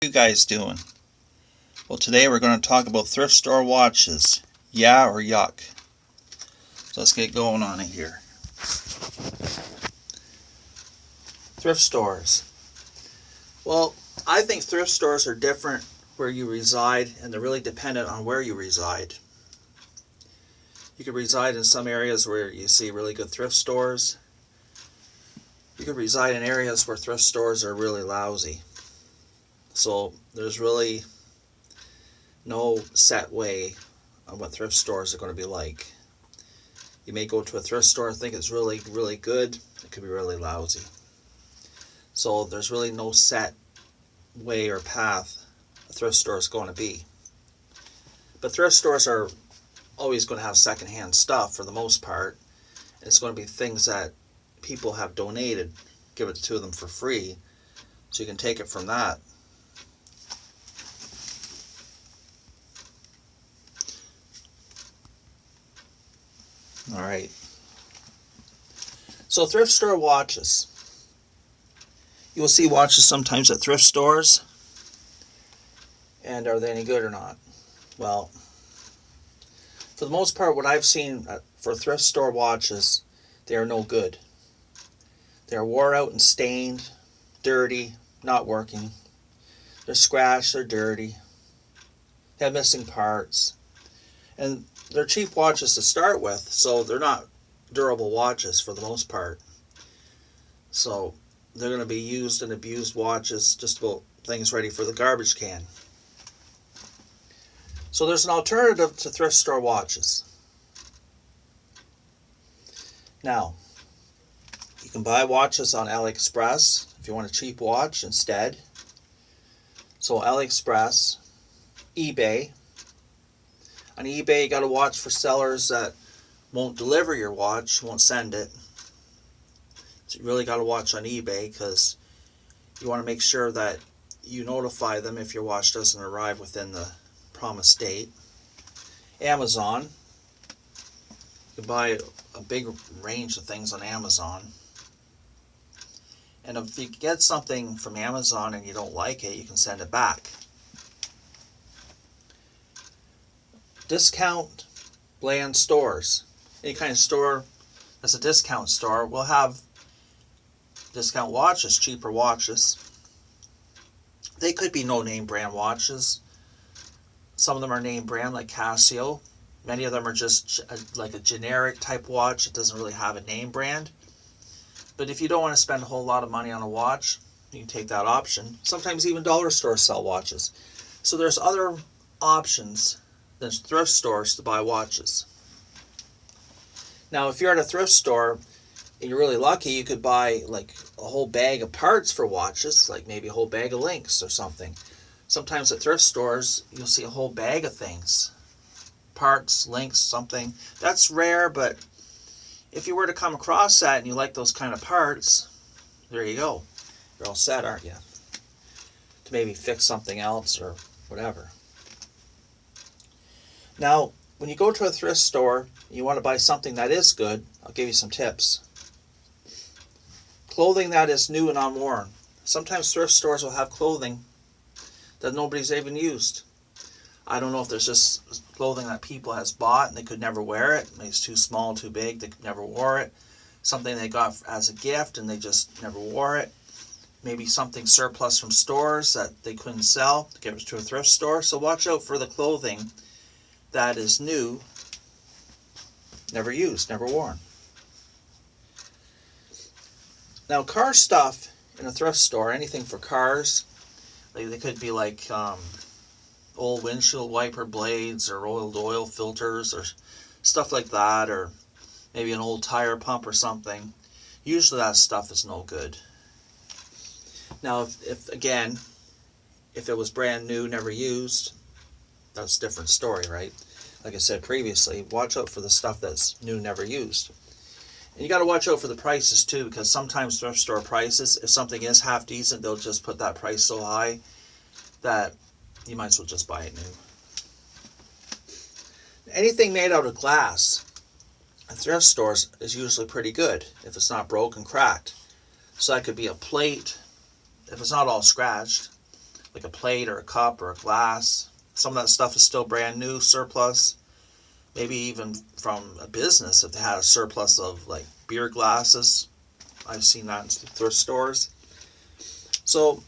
You guys doing? Well, today we're going to talk about thrift store watches. Yeah or yuck? So let's get going on it here. Thrift stores. Well, I think thrift stores are different where you reside, and they're really dependent on where you reside. You could reside in some areas where you see really good thrift stores. You could reside in areas where thrift stores are really lousy. So there's really no set way on what thrift stores are going to be like. You may go to a thrift store and think it's really, really good. It could be really lousy. So there's really no set way or path a thrift store is going to be. But thrift stores are always going to have secondhand stuff for the most part. And it's going to be things that people have donated, give it to them for free, so you can take it from that. Alright, so thrift store watches. You will see watches sometimes at thrift stores, and are they any good or not? Well, for the most part, what I've seen for thrift store watches, they are no good. They are wore out and stained, dirty, not working. They're scratched, they're dirty, they have missing parts, and they're cheap watches to start with, so they're not durable watches for the most part. So they're going to be used and abused watches, just about things ready for the garbage can. So there's an alternative to thrift store watches. Now, you can buy watches on AliExpress if you want a cheap watch instead. So AliExpress, eBay. On eBay, you got to watch for sellers that won't deliver your watch, won't send it. So you really got to watch on eBay, because you want to make sure that you notify them if your watch doesn't arrive within the promised date. Amazon. You can buy a big range of things on Amazon. And if you get something from Amazon and you don't like it, you can send it back. Discount brand stores. Any kind of store that's a discount store will have discount watches, cheaper watches. They could be no-name brand watches. Some of them are name brand, like Casio. Many of them are just like a generic type watch. It doesn't really have a name brand. But if you don't want to spend a whole lot of money on a watch, you can take that option. Sometimes even dollar stores sell watches. So there's other options than thrift stores to buy watches. Now, if you're at a thrift store and you're really lucky, you could buy like a whole bag of parts for watches, like maybe a whole bag of links or something. Sometimes at thrift stores, you'll see a whole bag of things. Parts, links, something. That's rare, but if you were to come across that and you like those kind of parts, there you go. You're all set, aren't you? To maybe fix something else or whatever. Now, when you go to a thrift store, you want to buy something that is good. I'll give you some tips. Clothing that is new and unworn. Sometimes thrift stores will have clothing that nobody's even used. I don't know if there's just clothing that people has bought and they could never wear it. Maybe it's too small, too big, they never wore it. Something they got as a gift and they just never wore it. Maybe something surplus from stores that they couldn't sell to give it to a thrift store. So watch out for the clothing that is new, never used, never worn. Now, car stuff in a thrift store, anything for cars, they could be like old windshield wiper blades or old oil filters or stuff like that, or maybe an old tire pump or something. Usually that stuff is no good. Now, if it was brand new, never used, that's a different story, right? Like I said previously, watch out for the stuff that's new, never used. And you got to watch out for the prices too, because sometimes thrift store prices, if something is half decent, they'll just put that price so high that you might as well just buy it new. Anything made out of glass at thrift stores is usually pretty good if it's not broken, cracked. So that could be a plate, if it's not all scratched, like a plate or a cup or a glass. Some of that stuff is still brand new, surplus. Maybe even from a business if they had a surplus of like beer glasses. I've seen that in thrift stores. So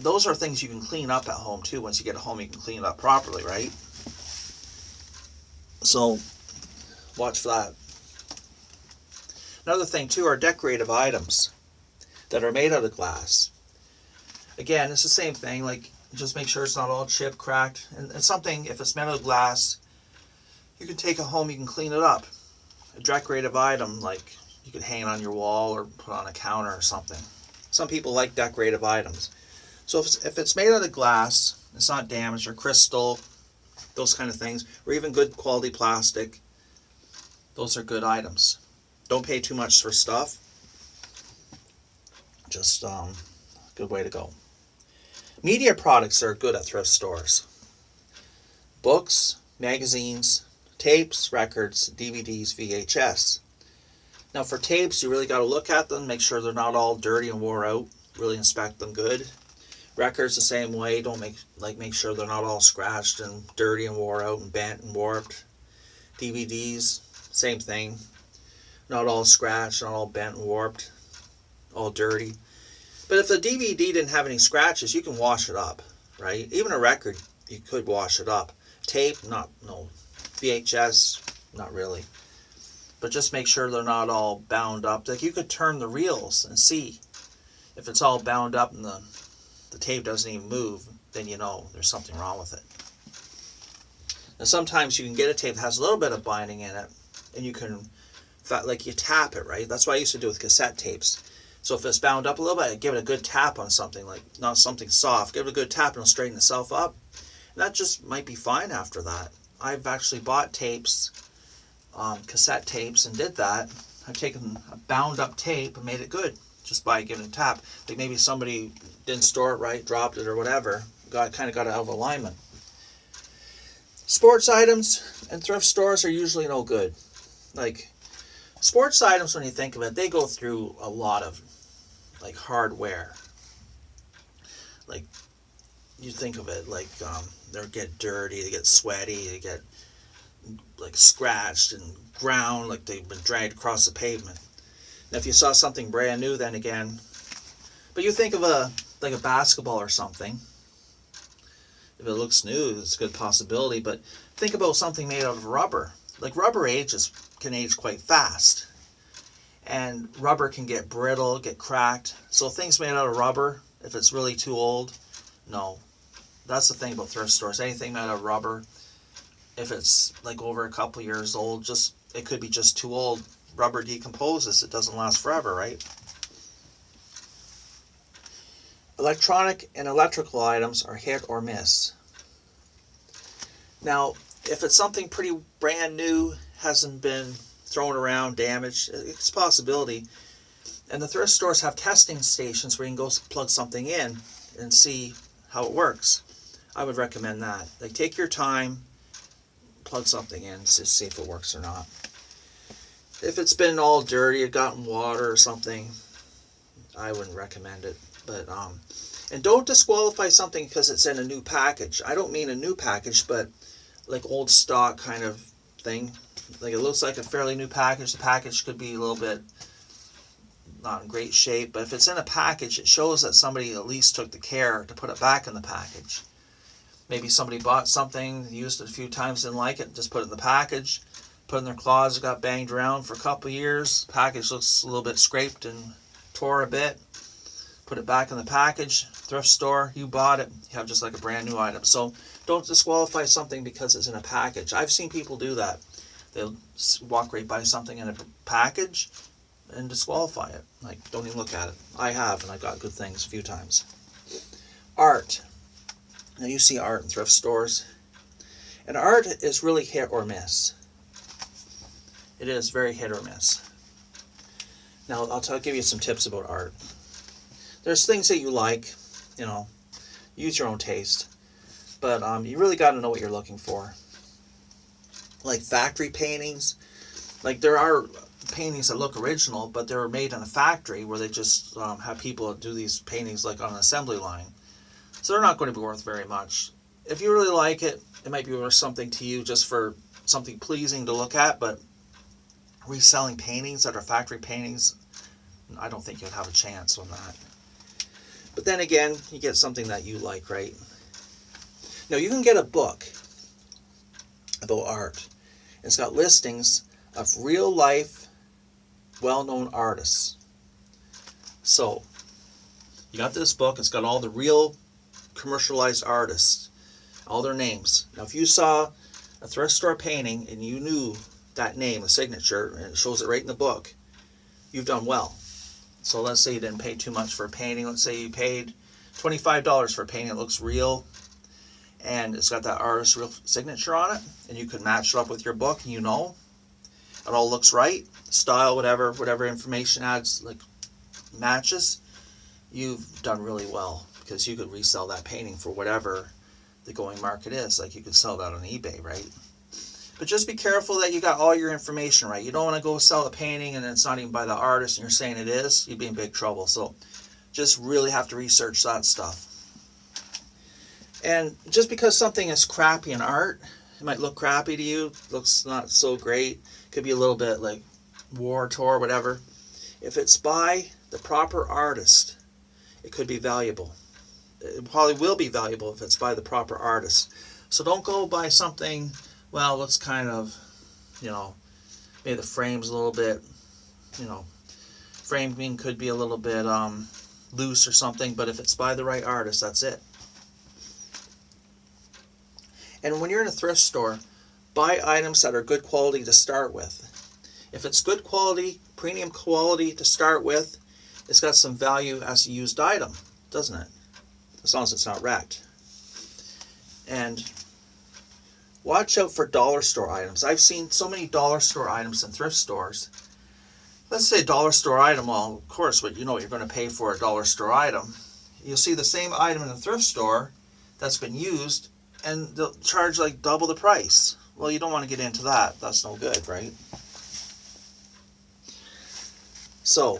those are things you can clean up at home too. Once you get home, you can clean it up properly, right? So watch for that. Another thing too are decorative items that are made out of glass. Again, it's the same thing. Like, just make sure it's not all chipped, cracked, and something. If it's made out of glass, you can take it home. You can clean it up. A decorative item, like you could hang it on your wall or put on a counter or something. Some people like decorative items. So if it's made out of glass, it's not damaged, or crystal, those kind of things, or even good quality plastic, those are good items. Don't pay too much for stuff. Just good way to go. Media products are good at thrift stores. Books, magazines, tapes, records, DVDs, VHS. Now for tapes, you really got to look at them, make sure they're not all dirty and wore out. Really inspect them good. Records the same way. Don't make sure they're not all scratched and dirty and wore out and bent and warped. DVDs, same thing. Not all scratched, not all bent and warped, all dirty. But if the DVD didn't have any scratches, you can wash it up, right? Even a record, you could wash it up. Tape, no. VHS, not really. But just make sure they're not all bound up. Like, you could turn the reels and see. If it's all bound up and the tape doesn't even move, then you know there's something wrong with it. And sometimes you can get a tape that has a little bit of binding in it, and you can, like, you tap it, right? That's what I used to do with cassette tapes. So if it's bound up a little bit, I give it a good tap on something, like not something soft. Give it a good tap and it'll straighten itself up. And that just might be fine after that. I've actually bought tapes, cassette tapes, and did that. I've taken a bound up tape and made it good just by giving it a tap. Like maybe somebody didn't store it right, dropped it or whatever. Kind of got out of alignment. Sports items and thrift stores are usually no good. Like, sports items, when you think of it, they go through a lot of like hardware. Like, you think of it like they get dirty, they get sweaty, they get like scratched and ground, like they've been dragged across the pavement. And if you saw something brand new, then again, but you think of a basketball or something. If it looks new, it's a good possibility. But think about something made out of rubber. Like, rubber can age quite fast. And rubber can get brittle, get cracked. So things made out of rubber, if it's really too old, no. That's the thing about thrift stores. Anything made out of rubber, if it's like over a couple years old, it could be just too old. Rubber decomposes. It doesn't last forever, right? Electronic and electrical items are hit or miss. Now, if it's something pretty brand new, hasn't been thrown around, damaged, it's a possibility. And the thrift stores have testing stations where you can go plug something in and see how it works. I would recommend that. Like, take your time, plug something in, to see if it works or not. If it's been all dirty, it gotten water or something, I wouldn't recommend it. But and don't disqualify something because it's in a new package. I don't mean a new package, but like old stock kind of thing. Like, it looks like a fairly new package. The package could be a little bit not in great shape, but if it's in a package, it shows that somebody at least took the care to put it back in the package. Maybe somebody bought something, used it a few times, didn't like it, just put it in the package, put it in their closet, got banged around for a couple of years. The package looks a little bit scraped and tore a bit. Put it back in the package. Thrift store, you bought it, you have just like a brand new item. So don't disqualify something because it's in a package. I've seen people do that. They'll walk right by something in a package and disqualify it. Like, don't even look at it. I have, and I got good things a few times. Art. Now, you see art in thrift stores. And art is really hit or miss. It is very hit or miss. Now, I'll give you some tips about art. There's things that you like, use your own taste. But you really got to know what you're looking for. Like factory paintings. Like, there are paintings that look original, but they're made in a factory where they just have people do these paintings like on an assembly line. So they're not going to be worth very much. If you really like it, it might be worth something to you just for something pleasing to look at, but reselling paintings that are factory paintings, I don't think you'd have a chance on that. But then again, you get something that you like, right? Now, you can get a book about art. It's got listings of real life, well-known artists. So, you got this book, it's got all the real commercialized artists, all their names. Now, if you saw a thrift store painting and you knew that name, the signature, and it shows it right in the book, you've done well. So let's say you didn't pay too much for a painting. Let's say you paid $25 for a painting that looks real and it's got that artist's real signature on it, and you could match it up with your book, and you know it all looks right, style, whatever information adds, like, matches, you've done really well, because you could resell that painting for whatever the going market is. Like, you could sell that on eBay, right? But just be careful that you got all your information right. You don't want to go sell a painting and it's not even by the artist and you're saying it is. You'd be in big trouble. So just really have to research that stuff. And just because something is crappy in art, it might look crappy to you, looks not so great, could be a little bit like war torn, whatever. If it's by the proper artist, it could be valuable. It probably will be valuable if it's by the proper artist. So don't go by something, well, let's kind of, maybe the frame's a little bit, framing could be a little bit loose or something, but if it's by the right artist, that's it. And when you're in a thrift store, buy items that are good quality to start with. If it's good quality, premium quality to start with, it's got some value as a used item, doesn't it? As long as it's not wrecked. And watch out for dollar store items. I've seen so many dollar store items in thrift stores. Let's say dollar store item, well, of course, you know what you're going to pay for a dollar store item. You'll see the same item in a thrift store that's been used, and they'll charge like double the price. Well, you don't want to get into that. That's no good, right? So,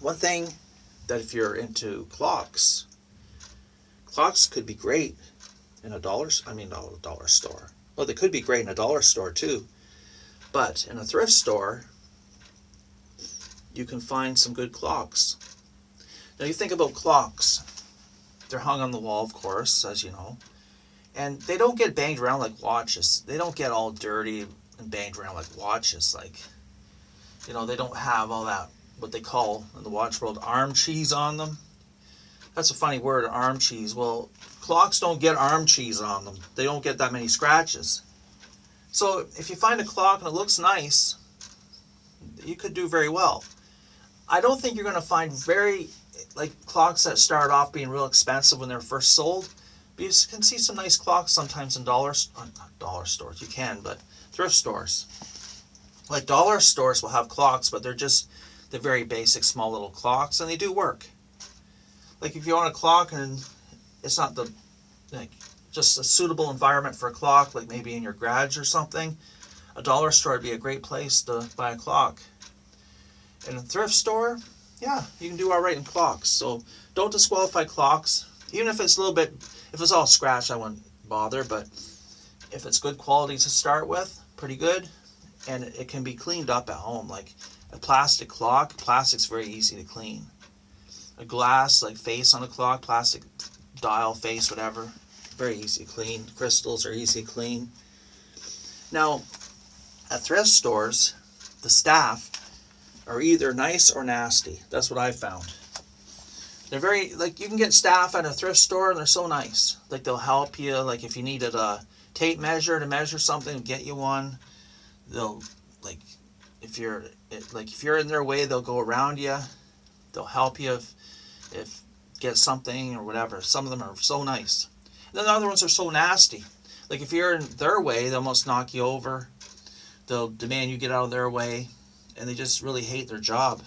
one thing that if you're into clocks could be great in a dollar store. Well, they could be great in a dollar store too. But in a thrift store, you can find some good clocks. Now you think about clocks. They're hung on the wall, of course, as you know. And they don't get banged around like watches. They don't get all dirty and banged around like watches. Like, they don't have all that, what they call in the watch world, arm cheese on them. That's a funny word, arm cheese. Well, clocks don't get arm cheese on them. They don't get that many scratches. So if you find a clock and it looks nice, you could do very well. I don't think you're going to find clocks that start off being real expensive when they're first sold. But you can see some nice clocks sometimes in not dollar stores. You can, but thrift stores. Like dollar stores will have clocks, but they're just the very basic small little clocks, and they do work. Like if you want a clock and it's not just a suitable environment for a clock, like maybe in your garage or something, a dollar store would be a great place to buy a clock. In a thrift store, yeah, you can do all right in clocks. So don't disqualify clocks. Even if it's a little bit, if it's all scratched, I wouldn't bother. But if it's good quality to start with, pretty good, and it can be cleaned up at home. Like a plastic clock, plastic's very easy to clean. A glass, like face on a clock, plastic dial, face, whatever, very easy to clean. Crystals are easy to clean. Now, at thrift stores, the staff are either nice or nasty. That's what I found. They're very, you can get staff at a thrift store and they're so nice. Like they'll help you, like if you needed a tape measure to measure something, get you one. They'll, if you're in their way, they'll go around you. They'll help you if get something or whatever. Some of them are so nice. And then the other ones are so nasty. Like if you're in their way, they'll almost knock you over. They'll demand you get out of their way. And they just really hate their job.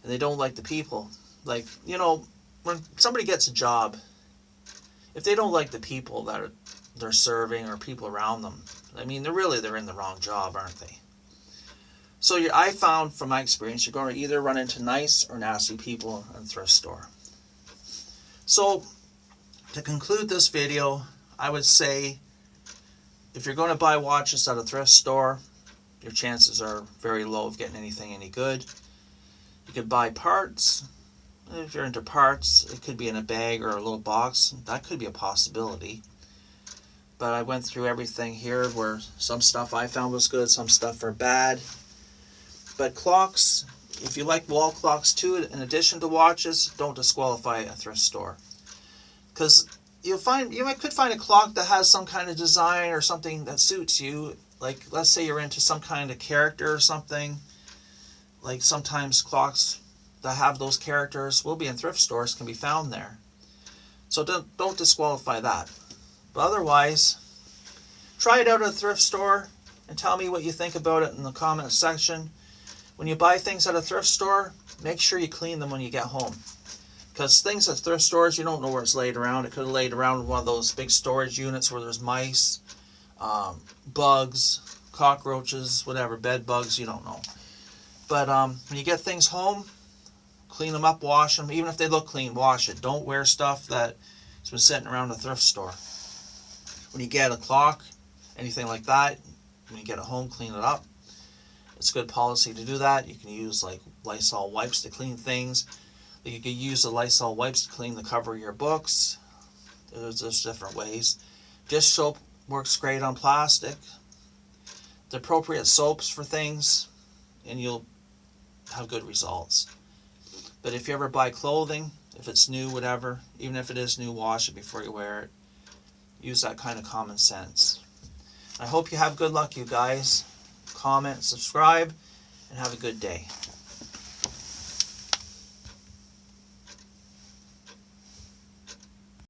And they don't like the people. Like, when somebody gets a job, if they don't like the people that they're serving or people around them, they're in the wrong job, aren't they? So I found from my experience, you're going to either run into nice or nasty people in a thrift store. So, to conclude this video, I would say if you're going to buy watches at a thrift store, your chances are very low of getting anything any good. You could buy parts. If you're into parts, it could be in a bag or a little box. That could be a possibility. But I went through everything here where some stuff I found was good, some stuff are bad. But clocks, if you like wall clocks too, in addition to watches, don't disqualify a thrift store. Because you could find a clock that has some kind of design or something that suits you. Like, let's say you're into some kind of character or something. Like, sometimes clocks that have those characters will be in thrift stores, can be found there. So don't disqualify that. But otherwise, try it out at a thrift store and tell me what you think about it in the comment section. When you buy things at a thrift store, make sure you clean them when you get home. Because things at thrift stores, you don't know where it's laid around. It could have laid around in one of those big storage units where there's mice, bugs, cockroaches, whatever, bed bugs, you don't know. But when you get things home, clean them up, wash them. Even if they look clean, wash it. Don't wear stuff that's been sitting around a thrift store. When you get a clock, anything like that, when you get it home, clean it up. It's good policy to do that. You can use like Lysol wipes to clean things. You can use the Lysol wipes to clean the cover of your books. There's different ways. Dish soap works great on plastic. The appropriate soaps for things, and you'll have good results. But if you ever buy clothing, if it's new, whatever, even if it is new, wash it before you wear it. Use that kind of common sense. I hope you have good luck, you guys. Comment, subscribe, and have a good day.